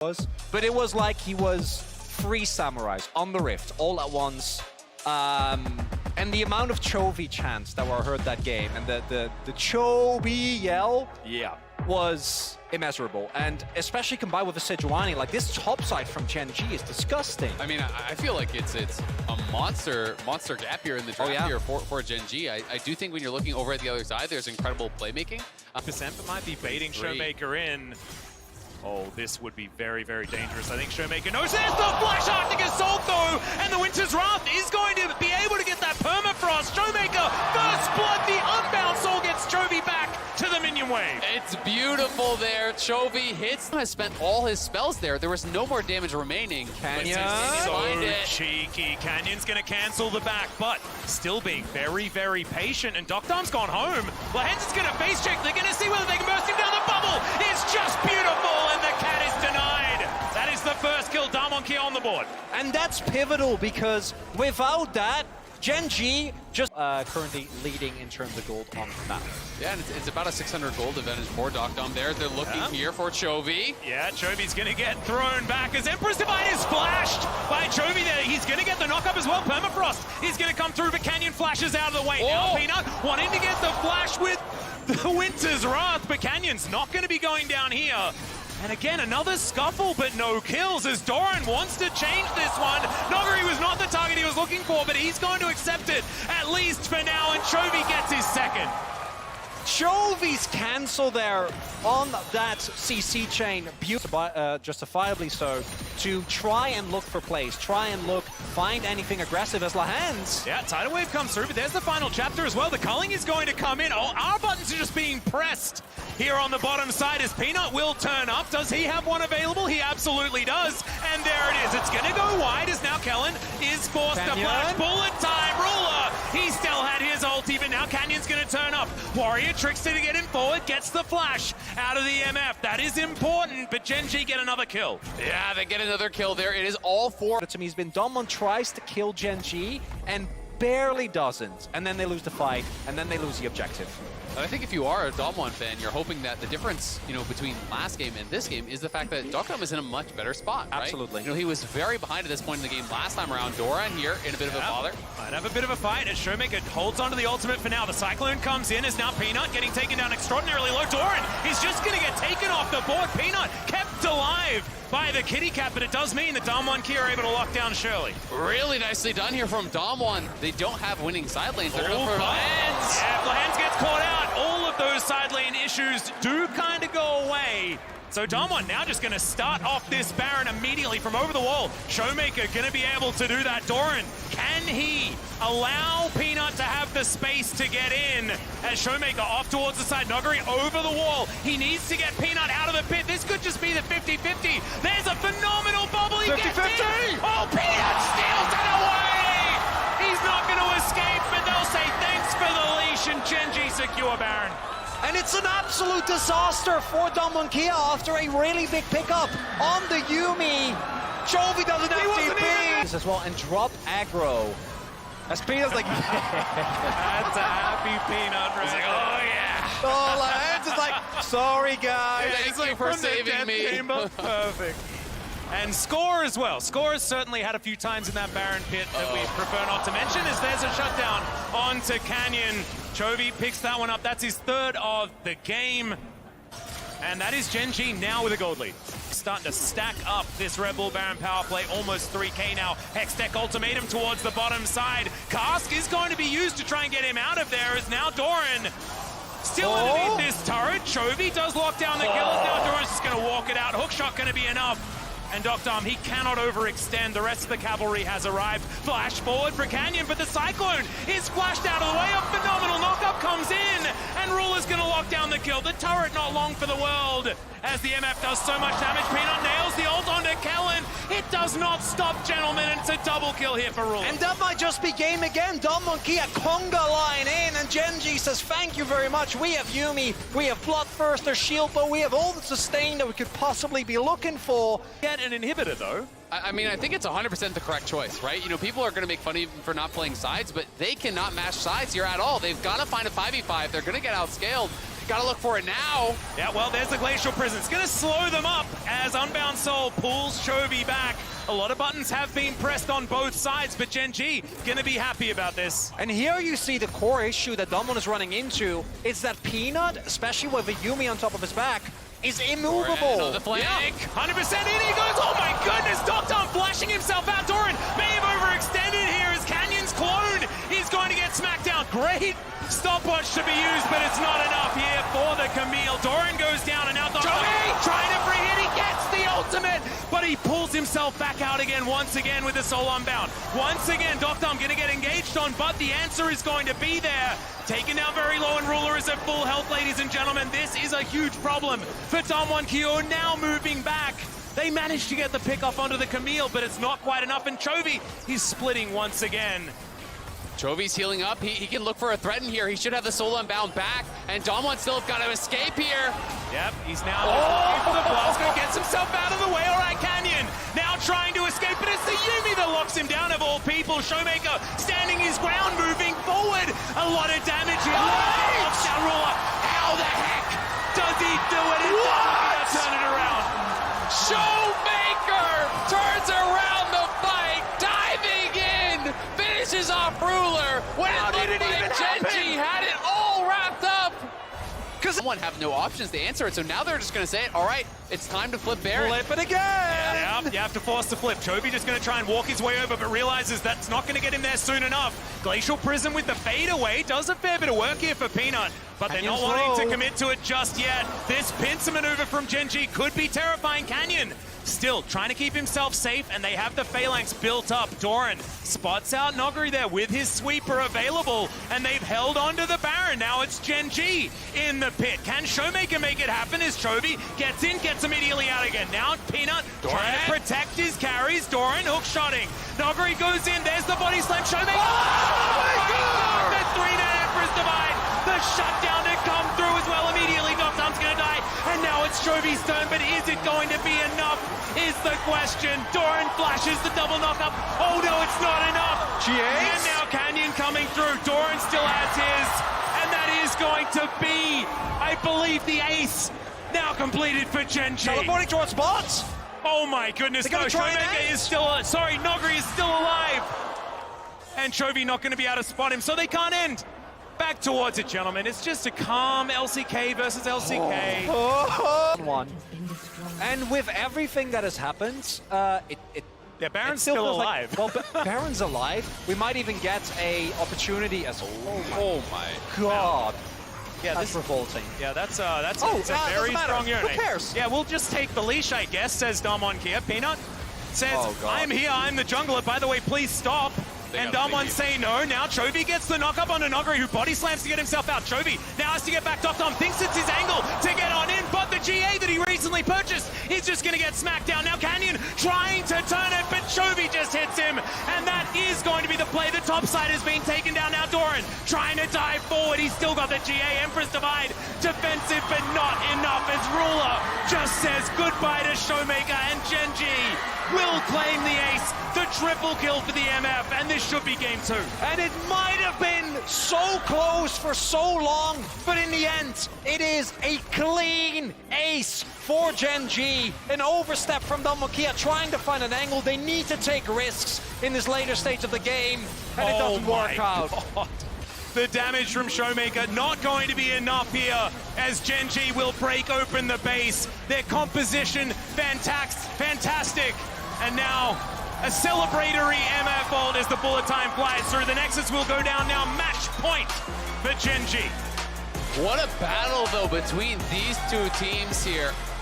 But it was like he was 3 samurais on the rift all at once. And the amount of Chovy chants that were heard that game and the Chovy yell was immeasurable. And especially combined with the Sejuani, like this topside from Gen G is disgusting. I mean, I feel like it's a monster gap here in the draft here for Gen G. I do think when you're looking over at the other side, there's incredible playmaking. Percent, but might be baiting Showmaker in. Oh, this would be very, very dangerous. I think Showmaker knows there's the Flash Arctic Assault though, and the Winter's Wrath is going to be able to get that permafrost. Showmaker, first blood, the unbound soul gets Chovy back to the minion wave. It's beautiful there. Chovy has spent all his spells there. There was no more damage remaining. Canyon. So cheeky. Canyon's going to cancel the back, but still being very, very patient. And Doctor's gone home. Lahens is going to face check. They're going to see whether they can burst him down the bubble. It's just beautiful, and the cat is denied. That is the first kill. Damonki on the board. And that's pivotal because without that, Gen G just currently leading in terms of gold on the map. Yeah, and it's about a 600 gold advantage for Doctom there. They're looking here for Chovy. Yeah, Chovy's going to get thrown back as Empress Divine is flashed by Chovy there. He's going to get the knock-up as well. Permafrost is going to come through, but Canyon flashes out of the way. Now Peanut wanting to get the flash with the Winter's Wrath, but Canyon's not going to be going down here. And again, another scuffle, but no kills as Doran wants to change this one. Noguri was not the target he was looking for, but he's going to accept it, at least for now, and Chovy gets his second. Chovy's cancel there on that CC chain, justifiably so, to try and look for plays, find anything aggressive as Lahens. Yeah, Tidal Wave comes through, but there's the final chapter as well. The culling is going to come in. Oh, our buttons are just being pressed here on the bottom side as Peanut will turn up. Does he have one available? He absolutely does. And there it is. It's going to go wide as now Kellen is forced to flash. Bullet time. Ruler, he still had his ulti, but now Canyon's going to turn up. Warrior Trickster to get him forward, gets the flash out of the MF. That is important, but Gen G get another kill. Yeah, they get another kill there. It is all 4. To me, he's been Domon tries to kill Gen G and barely doesn't. And then they lose the fight, and then they lose the objective. I think if you are a Domon fan, you're hoping that the difference, between last game and this game is the fact that Doctom is in a much better spot, right? Absolutely. He was very behind at this point in the game last time around. Doran here in a bit of a bother. Might have a bit of a fight as Showmaker holds onto the ultimate for now. The Cyclone comes in as now Peanut getting taken down extraordinarily low. Doran is just going to get taken off the board. Peanut kept alive by the kitty cat, but it does mean that Dom1 Key are able to lock down Shirley. Really nicely done here from Dom1. They don't have winning side lanes. They're going for Lahens. Yeah, Lahens gets caught out. All of those side lane issues do kind of go away. So Dom1 now just going to start off this Baron immediately from over the wall. Showmaker going to be able to do that. Doran, can he allow Peanut to have the space to get in? As Showmaker off towards the side, Noguri over the wall. He needs to get Peanut out of the pit. This could just be the 50-50. There's a phenomenal bubble. He gets it. Oh, Peanut steals it away. He's not going to escape, but they'll say thanks for the leash and Gen G secure Baron. And it's an absolute disaster for Domon Kia after a really big pickup on the Yuumi. Chovy doesn't have TP as well and drop aggro. As Peanut's like, That's a happy Peanut, right? He's like, oh yeah. oh, Lahens is like, sorry guys. Thank you for saving me. Perfect. And Score as well. Score has certainly had a few times in that Baron pit that we prefer not to mention, as there's a shutdown onto Canyon. Chovy picks that one up. That's his 3rd of the game. And that is Gen G now with a gold lead. Starting to stack up this Red Bull Baron power play. Almost 3K now. Hextech ultimatum towards the bottom side. Cask is going to be used to try and get him out of there, as now Doran still underneath this turret. Chovy does lock down the kills. Now Doran's just going to walk it out. Hookshot going to be enough. And Doctom, he cannot overextend. The rest of the cavalry has arrived. Flash forward for Canyon, but the Cyclone is flashed out of the way. A phenomenal knockup comes in, and Ruler's going to lock down the kill. The turret not long for the world, as the MF does so much damage. Peanut nails the ult onto Kellen. It does not stop, gentlemen. It's a double kill here for Ruler. And that might just be game again. Domon Kia conga line in, and Gen G says, thank you very much. We have Yuumi, we have Bloodthirster, Shield, but we have all the sustain that we could possibly be looking for. Get an inhibitor, though. I mean, I think it's 100% the correct choice, right? People are going to make fun of him for not playing sides, but they cannot match sides here at all. They've got to find a 5v5. They're going to get outscaled. Gotta look for it now. Yeah, well, there's the Glacial Prison. It's going to slow them up as Unbound Soul pulls Chovy back. A lot of buttons have been pressed on both sides, but Gen G going to be happy about this. And here you see the core issue that Damwon is running into. It's that Peanut, especially with a Yumi on top of his back, is immovable. On the flank. Yeah, 100% in he goes. Oh my goodness, Doctor flashing himself out. Doran may have overextended here as Canyon's clone is going to get smacked down. Great stopwatch to be used, but it's not enough here for the Camille. Doran goes down and now Doctor trying to free hit. He gets the ultimate, but he pulls himself back out again once again with the Soul Unbound. Once again, Doctor going to get engaged on, but the answer is going to be there. Taken down very low, and Ruler is at full health, ladies and gentlemen. This is a huge problem for Damwon Kyo, now moving back. They managed to get the pick off onto the Camille, but it's not quite enough, and Chovy, he's splitting once again. Chovy's healing up. He can look for a threat in here. He should have the Soul Unbound back, and Damwon still have got to escape here. Yep, he's now looking for the Blasco, gets himself out of the way. All right, Canyon now trying to escape, but it's the Yumi that locks him down of all people. Showmaker standing his ground, moving forward. A lot of damage here. Locks down Ruler. How the heck does he do it? It's going to turn it around. Showmaker turns around the fight, diving in, finishes off Ruler. When How it did looked it even like Gen G happen? had it all wrapped up. Because someone have no options to answer it, so now they're just going to say it. All right, it's time to flip Baron. Flip it again! Yeah, you have to force the flip. Chovy just going to try and walk his way over, but realizes that's not going to get him there soon enough. Glacial Prism with the fade away does a fair bit of work here for Peanut, but they're not wanting to commit to it just yet. This pincer maneuver from Gen G could be terrifying. Canyon still trying to keep himself safe, and they have the phalanx built up. Doran spots out Noguri there with his sweeper available, and they've held on to the Baron. Now it's Gen G in the pit. Can Showmaker make it happen as Chovy gets in, gets immediately out again. Now Peanut trying to protect his carries. Doran hook-shotting. Noguri goes in. There's the body slam. Showmaker. Oh my God! The 3-net Empress Divide. The shutdown to come through as well immediately. Doctom's going to die. And now it's Chovy's turn, but is it going to be enough? Is the question. Doran flashes the double knock-up. Oh no, it's not enough. And now Canyon coming through. Doran still has his. And that is going to be, I believe, the ace now completed for Gen G. Teleporting towards bots! Oh my goodness, no, Showmaker is still, Noguri is still alive. And Chovy not going to be able to spot him, so they can't end. Back towards it, gentlemen. It's just a calm LCK versus LCK. One. And with everything that has happened, Yeah, Baron's still still feels alive. Like, well, Baron's alive. We might even get a opportunity as Oh my God. Yeah, That's revolting. Yeah, that's a doesn't very matter. strong unit. Who cares? Yeah, we'll just take the leash, I guess, says Damwon Kia. Peanut says, Oh, God. I'm here, I'm the jungler. By the way, please stop. And Damwon say no. Now Chovy gets the knock-up onto Noguri, who body slams to get himself out. Chovy now has to get back. Doctom thinks it's his angle to get on in, but the GA that he recently purchased is just going to get smacked down. Now Canyon trying to turn it, but Chovy just hits him, and that is going to be the play. The top side has been taken down. Now Doran trying to dive forward. He's still got the GA. Empress Divide defensive, but not enough as Ruler just says goodbye to Showmaker, and Gen G will claim the ace. The triple kill for the MF, and this should be game 2. And it might have been so close for so long, but in the end, it is a clean ace for Gen G. An overstep from Damwon Kia trying to find an angle. They need to take risks in this later stage of the game, and it doesn't work out. God. The damage from Showmaker not going to be enough here as Gen G will break open the base. Their composition, fantastic. And now a celebratory MF ult as the bullet time flies through. The Nexus will go down now. Match point for Gen G. What a battle, though, between these two teams here.